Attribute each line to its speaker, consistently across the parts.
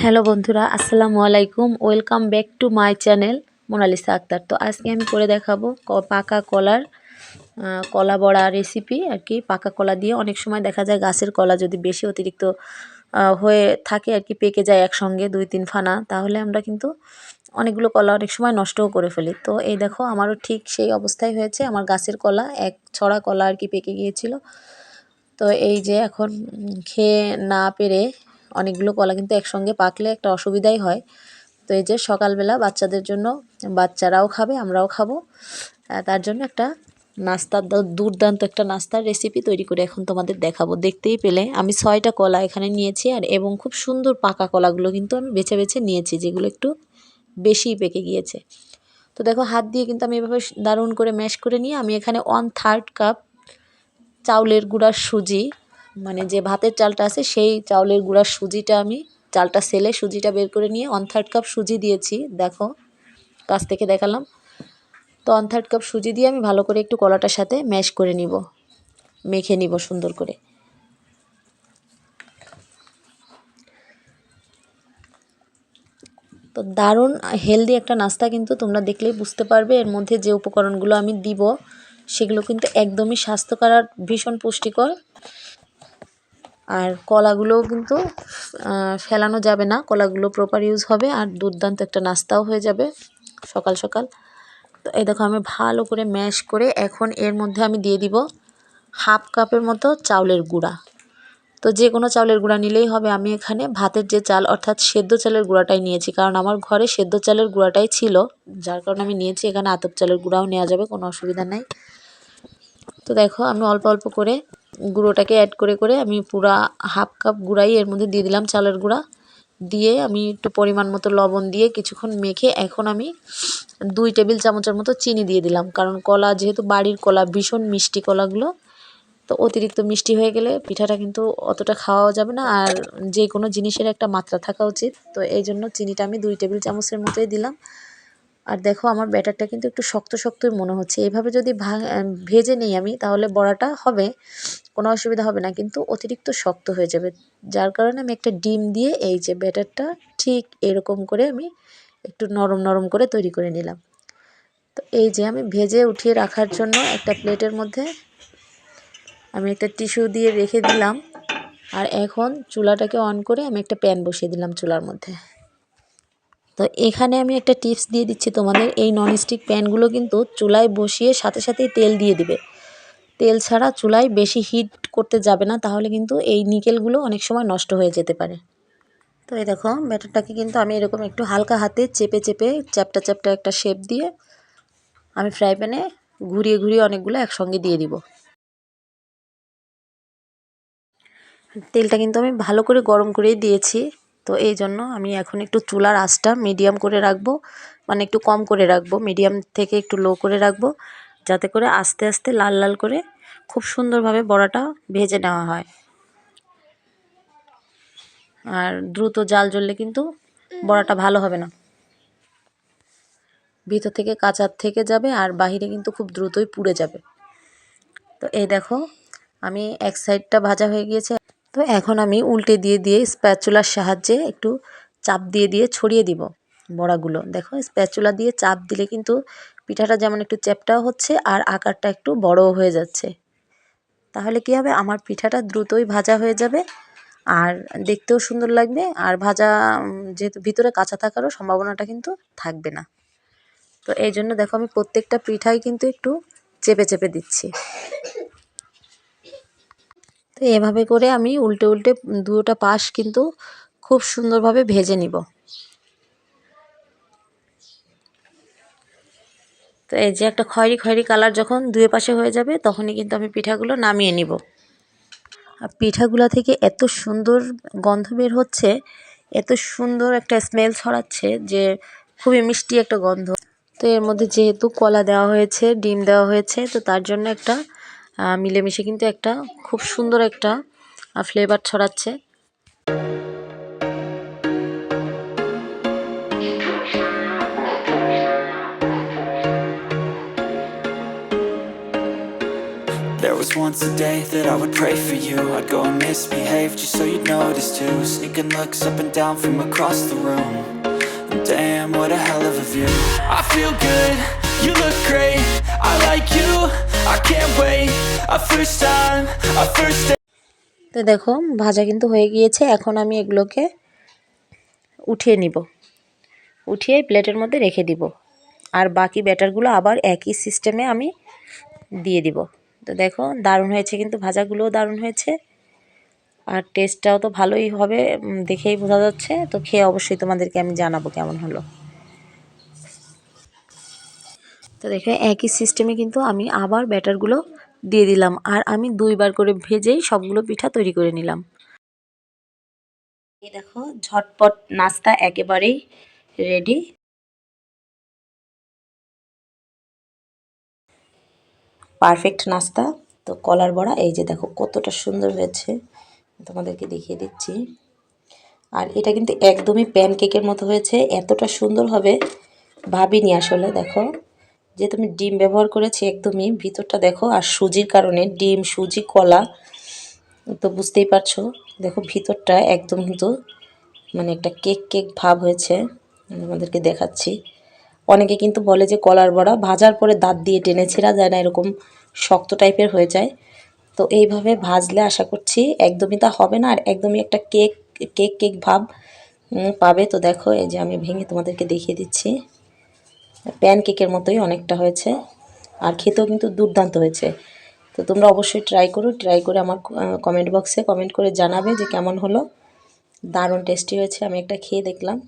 Speaker 1: Hello বন্ধুরা, আসসালামু আলাইকুম। Welcome back to my channel Monalisa Akter. তো আজকে আমি করে দেখাবো পাকা কলার কলা বড়া রেসিপি আর কি। পাকা কলা দিয়ে অনেক সময় দেখা যায় গাছের কলা যদি বেশি অতিরিক্ত হয়ে থাকে আর কি, পেকে যায় একসঙ্গে 2-3 ফানা, তাহলে আমরা কিন্তু অনেকগুলো কলা অনেক সময় নষ্টও করে ফেলি। তো এই দেখো, আমারও ঠিক সেই অবস্থাই হয়েছে। আমার গাছের কলা এক ছড়া কলা আর কি পেকে গিয়েছিল। তো এই যে এখন খেয়ে না পেরে অনেকগুলো কলা কিন্তু একসঙ্গে পাকলে একটা অসুবিধাই হয়। তো এই যে সকালবেলা বাচ্চাদের জন্য, বাচ্চারাও খাবে আমরাও খাবো, তার জন্য একটা নাস্তার দুর্দান্ত একটা নাস্তার রেসিপি তৈরি করে এখন তোমাদের দেখাবো। দেখতেই পেলে আমি 6টা কলা এখানে নিয়েছি, আর এবং খুব সুন্দর পাকা কলাগুলো কিন্তু আমি বেছে বেছে নিয়েছি, যেগুলো একটু বেশিই পেকে গিয়েছে। তো দেখো, হাত দিয়ে কিন্তু আমি এভাবে দারুণ করে ম্যাশ করে নিয়ে আমি এখানে 1/3 কাপ চাউলের গুঁড়ার সুজি, মানে যে ভাতের চালটা আছে সেই চাউলের গুঁড়ার সুজিটা, আমি চালটা সেলে সুজিটা বের করে নিয়ে 1/3 কাপ সুজি দিয়েছি। দেখো, কাছ থেকে দেখালাম। তো 1/3 কাপ সুজি দিয়ে আমি ভালো করে একটু কলাটার সাথে ম্যাশ করে নিব, মেখে নিব সুন্দর করে। তো দারুণ হেলদি একটা নাস্তা, কিন্তু তোমরা দেখলেই বুঝতে পারবে এর মধ্যে যে উপকরণগুলো আমি দিব সেগুলো কিন্তু একদমই স্বাস্থ্যকর আর ভীষণ পুষ্টিকর। আর কলাগুলোও কিন্তু ফেলানো যাবে না, কলাগুলো প্রপার ইউজ হবে, আর দুর্দান্ত একটা নাস্তাও হয়ে যাবে সকাল সকাল। তো এই দেখো, আমি ভালো করে ম্যাশ করে এখন এর মধ্যে আমি দিয়ে দিব 1/2 কাপের মতো চাউলের গুঁড়া। তো যে কোনো চাউলের গুঁড়া নিলেই হবে। আমি এখানে ভাতের যে চাল অর্থাৎ সেদ্ধ চালের গুঁড়াটাই নিয়েছি, কারণ আমার ঘরে সেদ্ধ চালের গুঁড়াটাই ছিল, যার কারণে আমি নিয়েছি। এখানে আতপ চালের গুঁড়াও নেওয়া যাবে, কোনো অসুবিধা নাই। তো দেখো, আমি অল্প অল্প করে গুঁড়োটাকে অ্যাড করে করে আমি পুরা 1/2 কাপ গুঁড়াই এর মধ্যে দিয়ে দিলাম, চালের গুঁড়া দিয়ে আমি একটু পরিমাণ মতো লবণ দিয়ে কিছুক্ষণ মেখে এখন আমি 2 টেবিল চামচের মতো চিনি দিয়ে দিলাম, কারণ কলা যেহেতু বাড়ির কলা, ভীষণ মিষ্টি কলাগুলো, তো অতিরিক্ত মিষ্টি হয়ে গেলে পিঠাটা কিন্তু অতটা খাওয়াও যাবে না, আর যে কোনো জিনিসের একটা মাত্রা থাকা উচিত। তো এই জন্য চিনিটা আমি 2 টেবিল চামচের মতোই দিলাম। আর দেখো, আমার ব্যাটারটা কিন্তু একটু শক্ত শক্তই মনে হচ্ছে। এইভাবে যদি ভেজে নেই আমি, তাহলে বড়াটা হবে, কোনো অসুবিধা হবে না, কিন্তু অতিরিক্ত শক্ত হয়ে যাবে। যার কারণে আমি একটা ডিম দিয়ে এই যে ব্যাটারটা ঠিক এরকম করে আমি একটু নরম নরম করে তৈরি করে নিলাম। তো এই যে আমি ভেজে উঠিয়ে রাখার জন্য একটা প্লেটের মধ্যে আমি একটা টিস্যু দিয়ে রেখে দিলাম। আর এখন চুলাটাকে অন করে আমি একটা প্যান বসিয়ে দিলাম চুলার মধ্যে। তো এখানে আমি একটা টিপস দিয়ে দিচ্ছি তোমাদের, এই ননস্টিক প্যানগুলো কিন্তু চুলায় বসিয়ে সাথে সাথেই তেল দিয়ে দিবে। তেল ছাড়া চুলায় বেশি হিট করতে যাবে না, তাহলে কিন্তু এই নিকেলগুলো অনেক সময় নষ্ট হয়ে যেতে পারে। তো এই দেখো, ব্যাটারটাকে কিন্তু আমি এরকম একটু হালকা হাতে চেপে চেপে চ্যাপটা চ্যাপটা একটা শেপ দিয়ে আমি ফ্রাই প্যানে ঘুরিয়ে ঘুরিয়ে অনেকগুলো একসঙ্গে দিয়ে দিব। তেলটা কিন্তু আমি ভালো করে গরম করেই দিয়েছি। তো এই জন্য আমি এখন একটু চুলার আঁচটা মিডিয়াম করে রাখবো, মানে একটু কম করে রাখবো, মিডিয়াম থেকে একটু লো করে রাখবো, যাতে করে আস্তে আস্তে লাল লাল করে খুব সুন্দরভাবে বড়াটা ভেজে নেওয়া হয়। আর দ্রুত জাল জ্বললে কিন্তু বড়াটা ভালো হবে না, ভিতর থেকে কাঁচা থেকে যাবে আর বাহিরে কিন্তু খুব দ্রুতই পুড়ে যাবে। তো এই দেখো, আমি এক সাইডটা ভাজা হয়ে গিয়েছে। তো এখন আমি উল্টে দিয়ে দিয়ে স্প্যাচুলার সাহায্যে একটু চাপ দিয়ে দিয়ে ছড়িয়ে দিব বড়াগুলো। দেখো, স্প্যাচুলা দিয়ে চাপ দিলে কিন্তু পিঠাটা যেমন একটু চ্যাপ্টাও হচ্ছে আর আকারটা একটু বড়ও হয়ে যাচ্ছে। তাহলে কি হবে, আমার পিঠাটা দ্রুতই ভাজা হয়ে যাবে আর দেখতেও সুন্দর লাগবে, আর ভাজা যেহেতু ভিতরে কাঁচা থাকারও সম্ভাবনাটা কিন্তু থাকবে না। তো এই জন্য দেখো, আমি প্রত্যেকটা পিঠাই কিন্তু একটু চেপে চেপে দিচ্ছি। তো এভাবে করে আমি উল্টে উল্টে দুটো পাশ কিন্তু খুব সুন্দরভাবে ভেজে নিব। তো এই যে একটা খয়েরি খয়েরি কালার যখন দুই পাশে হয়ে যাবে, তখনই কিন্তু আমি পিঠাগুলো নামিয়ে নিব। আর পিঠাগুলো থেকে এত সুন্দর গন্ধ বের হচ্ছে, এত সুন্দর একটা স্মেল ছড়াচ্ছে যে খুবই মিষ্টি একটা গন্ধ। তো এর মধ্যে যেহেতু কলা দেওয়া হয়েছে, ডিম দেওয়া হয়েছে, তো তার জন্য একটা মিলেমিশে কিন্তু একটা খুব সুন্দর একটা ফ্লেভার ছড়াচ্ছে।
Speaker 2: There was once a day that I would pray for you. I'd go and misbehave just so you'd notice too. Sneaking looks up and down from across the room. And damn, what a hell of a view. I feel good, you look great, I like you, I can't wait. A first time, a first day.
Speaker 1: তো দেখো ভাজা কিন্তু হয়ে গিয়েছে। এখন আমি এগুলোকে উঠিয়ে নিব, উঠিয়ে প্লেটের মধ্যে রেখে দিব। আর বাকি ব্যাটারগুলো আবার একই সিস্টেমে আমি দিয়ে দিব। তো দেখো দারুণ হয়েছে, কিন্তু ভাজাগুলোও দারুণ হয়েছে আর টেস্টটাও তো ভালোই হবে, দেখেই বোঝা যাচ্ছে। তো খেয়ে অবশ্যই তোমাদেরকে আমি জানাবো কেমন হলো। তো দেখো একই সিস্টেমে কিন্তু আমি আবার ব্যাটারগুলো দিয়ে দিলাম, আর আমি 2বার করে ভেজেই সবগুলো পিঠা তৈরি করে নিলাম। এই দেখো ঝটপট নাস্তা একেবারেই রেডি। পারফেক্ট নাস্তা। তো কলার বড়া এই যে দেখো কতটা সুন্দর হয়েছে, তোমাদেরকে দেখিয়ে দিচ্ছি। আর এটা কিন্তু একদমই প্যানকেকের মতো হয়েছে, এতটা সুন্দর হবে ভাবিনি আসলে। দেখো যে তুমি ডিম ব্যবহার করেছি একদমই, ভিতরটা দেখো, আর সুজির কারণে ডিম সুজি কলা তো বুঝতেই পারছো। দেখো ভিতরটা একদম কিন্তু মানে একটা কেক কেক ভাব হয়েছে, আমাদেরকে দেখাচ্ছি। অনেকে কিন্তু বলে যে কলার বড়া ভাজার পরে দাঁত দিয়ে টেনে ছেঁড়া যায় না, এরকম শক্ত টাইপের হয়ে যায়। তো এইভাবে ভাজলে আশা করছি একদমই তা হবে না, আর একদমই একটা কেক কেক কেক ভাব পাবে। তো দেখো এই যে আমি ভেঙে তোমাদেরকে দেখিয়ে দিচ্ছি, প্যান কেকের মতোই অনেকটা হয়েছে, আর খেতেও কিন্তু দুর্দান্ত হয়েছে। তো তোমরা অবশ্যই ট্রাই করো, ট্রাই করে আমার কমেন্ট বক্সে কমেন্ট করে জানাবে যে কেমন হলো। দারুণ টেস্টি হয়েছে, আমি একটা খেয়ে দেখলাম,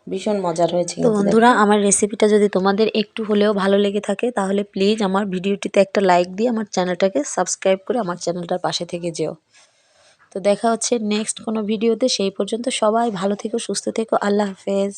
Speaker 1: ভীষণ মজার হয়েছে। তো বন্ধুরা আমার রেসিপিটা যদি তোমাদের একটু হলেও ভালো লেগে থাকে তাহলে প্লিজ আমার ভিডিওটিতে একটা লাইক দিয়ে আমার চ্যানেলটাকে সাবস্ক্রাইব করে আমার চ্যানেলটার পাশে থেকে যেও। তো দেখা হচ্ছে নেক্সট কোনো ভিডিওতে, সেই পর্যন্ত সবাই ভালো থেকো, সুস্থ থেকো, আল্লাহ হাফেজ।